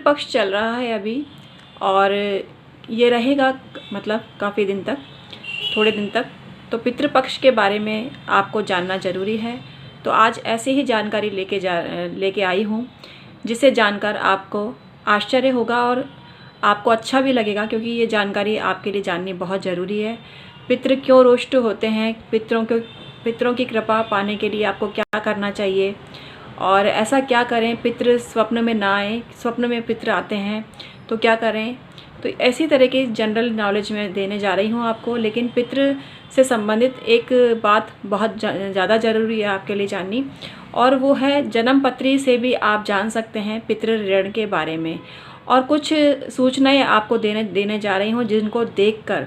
पितृपक्ष चल रहा है अभी, और ये रहेगा मतलब काफ़ी दिन तक, थोड़े दिन तक। तो पितृपक्ष के बारे में आपको जानना ज़रूरी है। तो आज ऐसे ही जानकारी लेके आई हूँ, जिसे जानकर आपको आश्चर्य होगा और आपको अच्छा भी लगेगा, क्योंकि ये जानकारी आपके लिए जाननी बहुत ज़रूरी है। पितृ क्यों रुष्ट होते हैं, पितरों की कृपा पाने के लिए आपको क्या करना चाहिए, और ऐसा क्या करें पितृ स्वप्न में ना आए, स्वप्न में पितृ आते हैं तो क्या करें। तो ऐसी तरह की जनरल नॉलेज मैं देने जा रही हूँ आपको। लेकिन पितृ से संबंधित एक बात बहुत ज़्यादा ज़रूरी है आपके लिए जाननी, और वो है जन्म पत्री से भी आप जान सकते हैं पितृ ऋण के बारे में। और कुछ सूचनाएं आपको देने जा रही हूँ, जिनको देखकर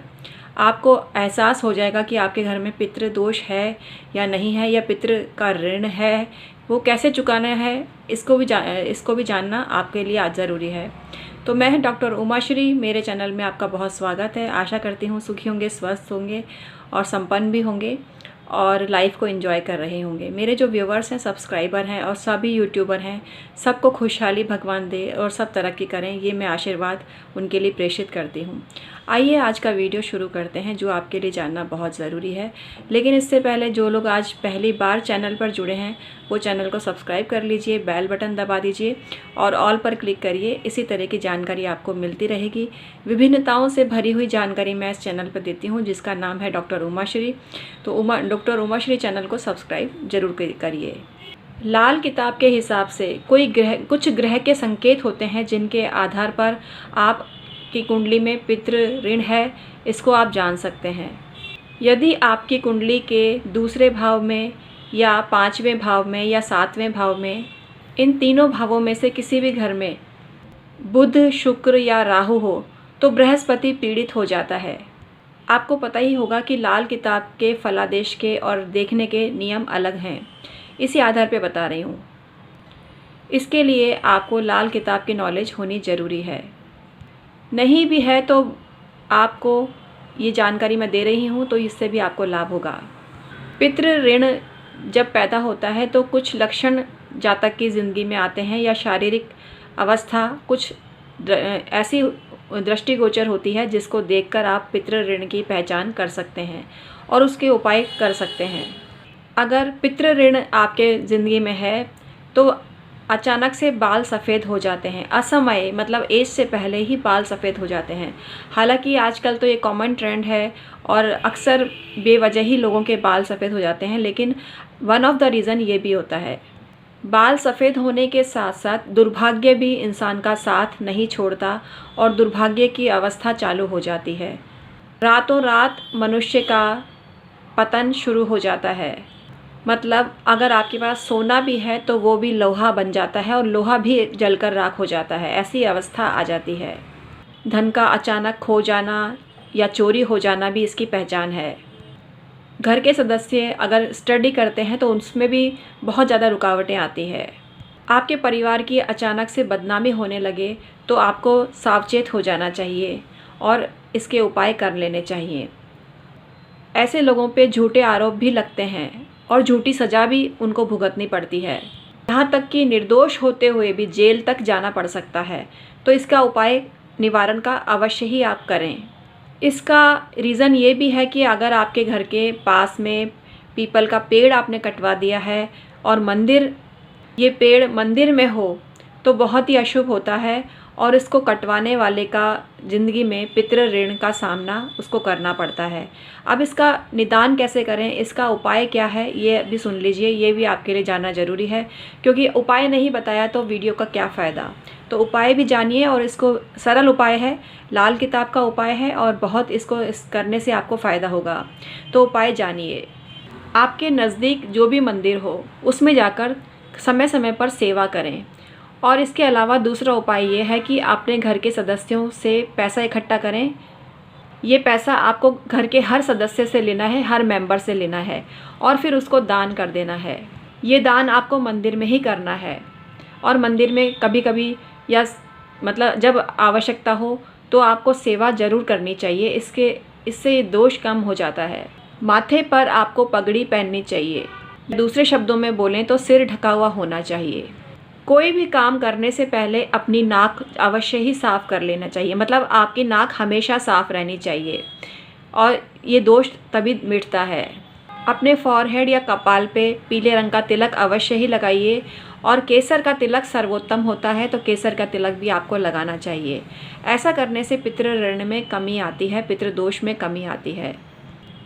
आपको एहसास हो जाएगा कि आपके घर में पितृ दोष है या नहीं है, या पितृ का ऋण है, वो कैसे चुकाना है, इसको भी जानना आपके लिए आज ज़रूरी है। तो मैं डॉक्टर उमाश्री, मेरे चैनल में आपका बहुत स्वागत है। आशा करती हूँ सुखी होंगे, स्वस्थ होंगे और संपन्न भी होंगे और लाइफ को एंजॉय कर रहे होंगे। मेरे जो व्यूवर्स हैं, सब्सक्राइबर हैं और सभी यूट्यूबर हैं, सबको खुशहाली भगवान दे और सब तरक्की करें, ये मैं आशीर्वाद उनके लिए प्रेषित करती हूँ। आइए आज का वीडियो शुरू करते हैं, जो आपके लिए जानना बहुत ज़रूरी है। लेकिन इससे पहले जो लोग आज पहली बार चैनल पर जुड़े हैं, वो चैनल को सब्सक्राइब कर लीजिए, बेल बटन दबा दीजिए और ऑल पर क्लिक करिए। इसी तरह की जानकारी आपको मिलती रहेगी। विभिन्नताओं से भरी हुई जानकारी मैं इस चैनल पर देती हूँ, जिसका नाम है डॉक्टर उमाश्री। तो डॉक्टर उमाश्री चैनल को सब्सक्राइब जरूर करिए। लाल किताब के हिसाब से कुछ ग्रह के संकेत होते हैं, जिनके आधार पर आप की कुंडली में पितृ ऋण है, इसको आप जान सकते हैं। यदि आपकी कुंडली के दूसरे भाव में या 5वें भाव में या 7वें भाव में, इन तीनों भावों में से किसी भी घर में बुध, शुक्र या राहु हो, तो बृहस्पति पीड़ित हो जाता है। आपको पता ही होगा कि लाल किताब के फलादेश के और देखने के नियम अलग हैं। इसी आधार पर बता रही हूँ। इसके लिए आपको लाल किताब की नॉलेज होनी ज़रूरी है। नहीं भी है तो आपको ये जानकारी मैं दे रही हूँ, तो इससे भी आपको लाभ होगा। पितृ ऋण जब पैदा होता है तो कुछ लक्षण जातक की ज़िंदगी में आते हैं, या शारीरिक अवस्था कुछ ऐसी दृष्टिगोचर होती है, जिसको देखकर आप पितृ ऋण की पहचान कर सकते हैं और उसके उपाय कर सकते हैं। अगर पितृ ऋण आपके ज़िंदगी में है तो अचानक से बाल सफ़ेद हो जाते हैं, असमय मतलब एज से पहले ही बाल सफ़ेद हो जाते हैं। हालांकि आजकल तो ये कॉमन ट्रेंड है और अक्सर बेवजह ही लोगों के बाल सफ़ेद हो जाते हैं, लेकिन वन ऑफ द रीज़न ये भी होता है। बाल सफ़ेद होने के साथ साथ दुर्भाग्य भी इंसान का साथ नहीं छोड़ता और दुर्भाग्य की अवस्था चालू हो जाती है। रातों रात मनुष्य का पतन शुरू हो जाता है। मतलब अगर आपके पास सोना भी है तो वो भी लोहा बन जाता है और लोहा भी जलकर राख हो जाता है, ऐसी अवस्था आ जाती है। धन का अचानक खो जाना या चोरी हो जाना भी इसकी पहचान है। घर के सदस्य अगर स्टडी करते हैं तो उसमें भी बहुत ज़्यादा रुकावटें आती है। आपके परिवार की अचानक से बदनामी होने लगे तो आपको सावचेत हो जाना चाहिए और इसके उपाय कर लेने चाहिए। ऐसे लोगों पे झूठे आरोप भी लगते हैं और झूठी सज़ा भी उनको भुगतनी पड़ती है, यहाँ तक कि निर्दोष होते हुए भी जेल तक जाना पड़ सकता है। तो इसका उपाय निवारण का अवश्य ही आप करें। इसका रीज़न ये भी है कि अगर आपके घर के पास में पीपल का पेड़ आपने कटवा दिया है और ये पेड़ मंदिर में हो, तो बहुत ही अशुभ होता है और इसको कटवाने वाले का ज़िंदगी में पितृ ऋण का सामना उसको करना पड़ता है। अब इसका निदान कैसे करें, इसका उपाय क्या है, ये भी सुन लीजिए। ये भी आपके लिए जानना ज़रूरी है, क्योंकि उपाय नहीं बताया तो वीडियो का क्या फ़ायदा। तो उपाय भी जानिए, और इसको सरल उपाय है, लाल किताब का उपाय है और बहुत इसको करने से आपको फ़ायदा होगा। तो उपाय जानिए। आपके नज़दीक जो भी मंदिर हो उसमें जाकर समय समय पर सेवा करें। और इसके अलावा दूसरा उपाय ये है कि अपने घर के सदस्यों से पैसा इकट्ठा करें। ये पैसा आपको घर के हर सदस्य से लेना है, हर मेंबर से लेना है और फिर उसको दान कर देना है। ये दान आपको मंदिर में ही करना है, और मंदिर में कभी कभी या मतलब जब आवश्यकता हो तो आपको सेवा ज़रूर करनी चाहिए। इससे दोष कम हो जाता है। माथे पर आपको पगड़ी पहननी चाहिए, दूसरे शब्दों में बोलें तो सिर ढका हुआ होना चाहिए। कोई भी काम करने से पहले अपनी नाक अवश्य ही साफ़ कर लेना चाहिए, मतलब आपकी नाक हमेशा साफ़ रहनी चाहिए और ये दोष तभी मिटता है। अपने फॉरहेड या कपाल पे पीले रंग का तिलक अवश्य ही लगाइए और केसर का तिलक सर्वोत्तम होता है, तो केसर का तिलक भी आपको लगाना चाहिए। ऐसा करने से पितृ ऋण में कमी आती है, पितृदोष में कमी आती है।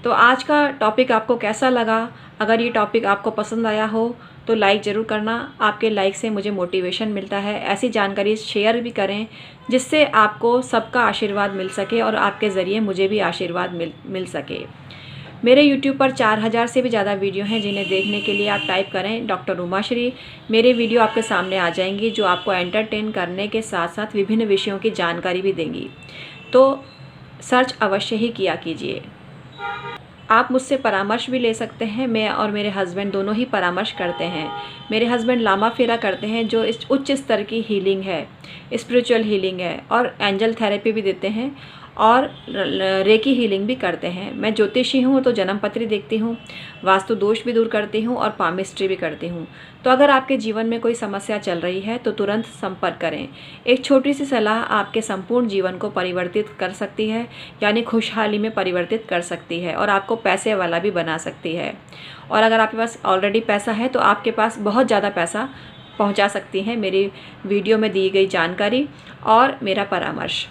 तो आज का टॉपिक आपको कैसा लगा? अगर ये टॉपिक आपको पसंद आया हो तो लाइक ज़रूर करना, आपके लाइक से मुझे मोटिवेशन मिलता है। ऐसी जानकारी शेयर भी करें जिससे आपको सबका आशीर्वाद मिल सके और आपके ज़रिए मुझे भी आशीर्वाद मिल सके। मेरे YouTube पर 4000 से भी ज़्यादा वीडियो हैं जिन्हें देखने के लिए आप टाइप करें डॉक्टर उमाश्री। मेरे वीडियो आपके सामने आ जाएंगी जो आपको एंटरटेन करने के साथ साथ विभिन्न विषयों की जानकारी भी देंगी, तो सर्च अवश्य ही किया कीजिए। आप मुझसे परामर्श भी ले सकते हैं। मैं और मेरे हस्बैंड दोनों ही परामर्श करते हैं। मेरे हस्बैंड लामा फेरा करते हैं जो इस उच्च स्तर की हीलिंग है, स्पिरिचुअल हीलिंग है, और एंजल थेरेपी भी देते हैं और रेकी हीलिंग भी करते हैं। मैं ज्योतिषी हूँ तो जन्मपत्री देखती हूँ, वास्तु दोष भी दूर करती हूँ और पामिस्ट्री भी करती हूँ। तो अगर आपके जीवन में कोई समस्या चल रही है तो तुरंत संपर्क करें। एक छोटी सी सलाह आपके संपूर्ण जीवन को परिवर्तित कर सकती है, यानी खुशहाली में परिवर्तित कर सकती है और आपको पैसे वाला भी बना सकती है। और अगर आपके पास ऑलरेडी पैसा है तो आपके पास बहुत ज़्यादा पैसा पहुंचा सकती हैं मेरी वीडियो में दी गई जानकारी और मेरा परामर्श।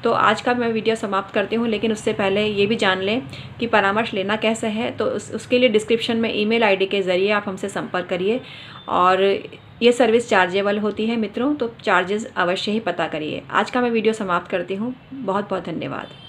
तो आज का मैं वीडियो समाप्त करती हूँ, लेकिन उससे पहले ये भी जान लें कि परामर्श लेना कैसे है। तो उसके लिए डिस्क्रिप्शन में ईमेल आईडी के ज़रिए आप हमसे संपर्क करिए और ये सर्विस चार्जेबल होती है मित्रों, तो चार्जेस अवश्य ही पता करिए। आज का मैं वीडियो समाप्त करती हूँ। बहुत बहुत धन्यवाद।